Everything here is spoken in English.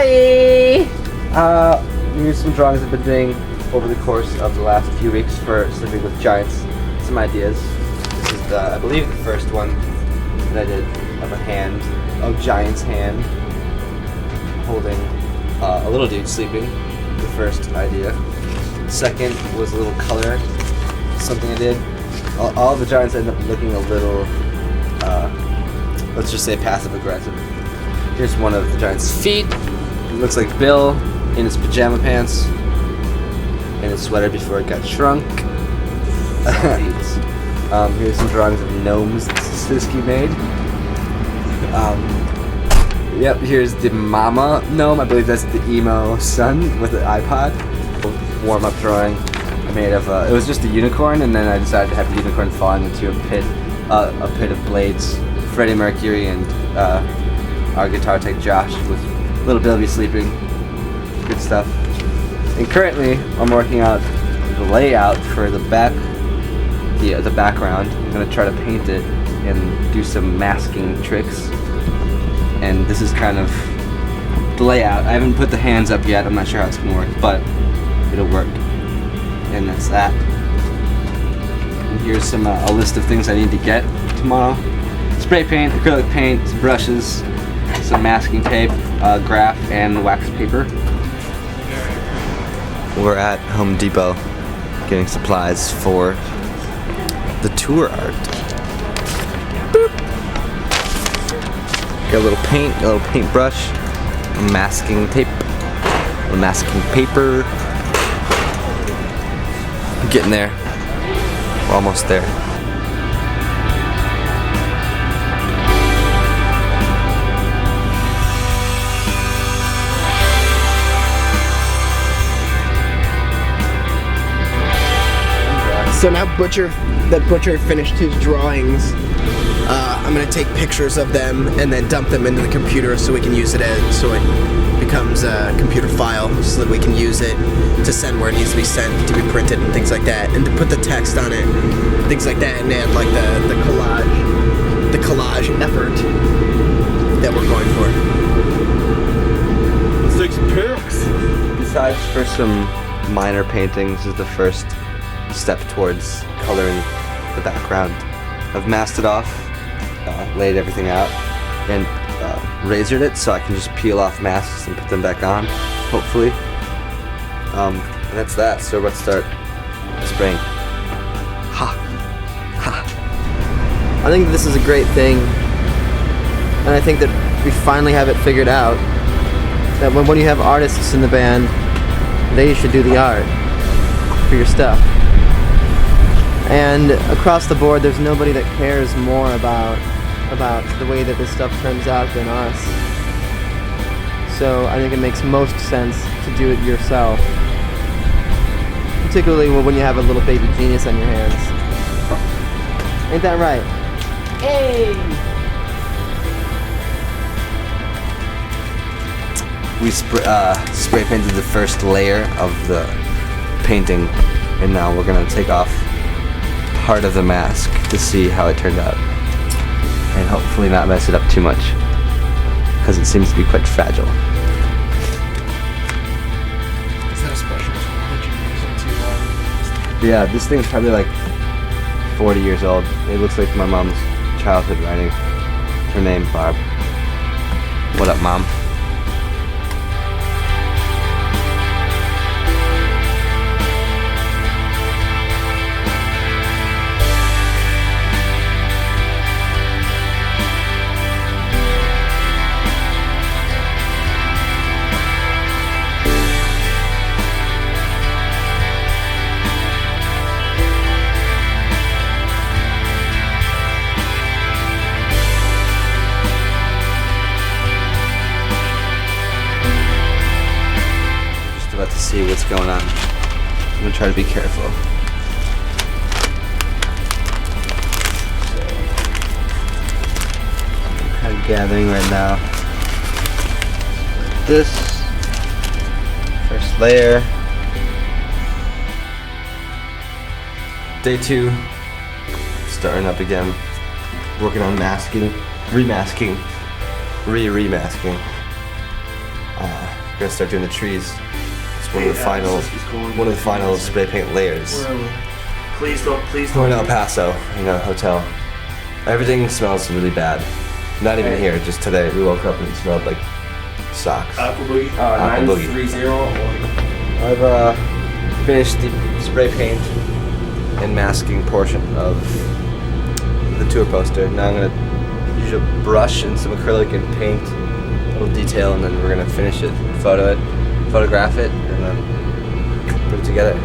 Hi! Here's some drawings I've been doing over the course of the last few weeks for Sleeping with Giants. Some ideas. This is I believe the first one that I did of a hand, a giant's hand, holding a little dude sleeping. The first idea. Second was a little color, something I did. All the giants end up looking a little, let's just say passive aggressive. Here's one of the giant's feet. It looks like Bill in his pajama pants and his sweater before it got shrunk. Here's some drawings of gnomes that Siski made. Yep, here's the mama gnome. I believe that's the emo son with the iPod. Warm-up drawing I made of, it was just a unicorn, and then I decided to have the unicorn falling into a pit of blades. Freddie Mercury and our guitar tech Josh with little Bilby sleeping. Good stuff. And currently, I'm working out the layout for the background. I'm gonna try to paint it and do some masking tricks. And this is kind of the layout. I haven't put the hands up yet. I'm not sure how it's gonna work, but it'll work. And that's that. And here's some a list of things I need to get tomorrow: spray paint, acrylic paint, some brushes, some masking tape, graph, and wax paper. We're at Home Depot getting supplies for the tour art. Boop. Got a little paint, a little paintbrush, masking tape, a masking paper. Getting there. We're almost there. So now that Butcher finished his drawings. I'm gonna take pictures of them and then dump them into the computer so we can use it so it becomes a computer file, so that we can use it to send where it needs to be sent, to be printed and things like that, and to put the text on it, things like that, and add like the collage effort that we're going for. Let's take some pics. Besides for some minor paintings, this is the first step towards coloring the background. I've masked it off, laid everything out, and razored it so I can just peel off masks and put them back on, hopefully. And that's that. So let's start spraying. Ha! Ha! I think this is a great thing, and I think that we finally have it figured out that when you have artists in the band, they should do the art for your stuff. And across the board, there's nobody that cares more about the way that this stuff turns out than us. So I think it makes most sense to do it yourself. Particularly when you have a little baby genius on your hands. Ain't that right? Hey! We spray painted the first layer of the painting, and now we're gonna take off part of the mask to see how it turned out, and hopefully not mess it up too much, because it seems to be quite fragile. Is that a special tool that you're using to Yeah, this thing's probably like 40 years old. It looks like my mom's childhood writing. Her name, Barb. What up, Mom? About to see what's going on. I'm gonna try to be careful. I'm kind of gathering right now. This first layer. Day 2. Starting up again. Working on masking, remasking, remasking. gonna start doing the trees. It's one of the final spray paint layers. Please don't. We're in El Paso in a hotel. Everything smells really bad. Not even here, just today. We woke up and it smelled like socks. Aqua Boogie. Aqua Boogie. 930. I've finished the spray paint and masking portion of the tour poster. Now I'm gonna use a brush and some acrylic and paint a little detail, and then we're gonna finish it, photograph it, and then put it together.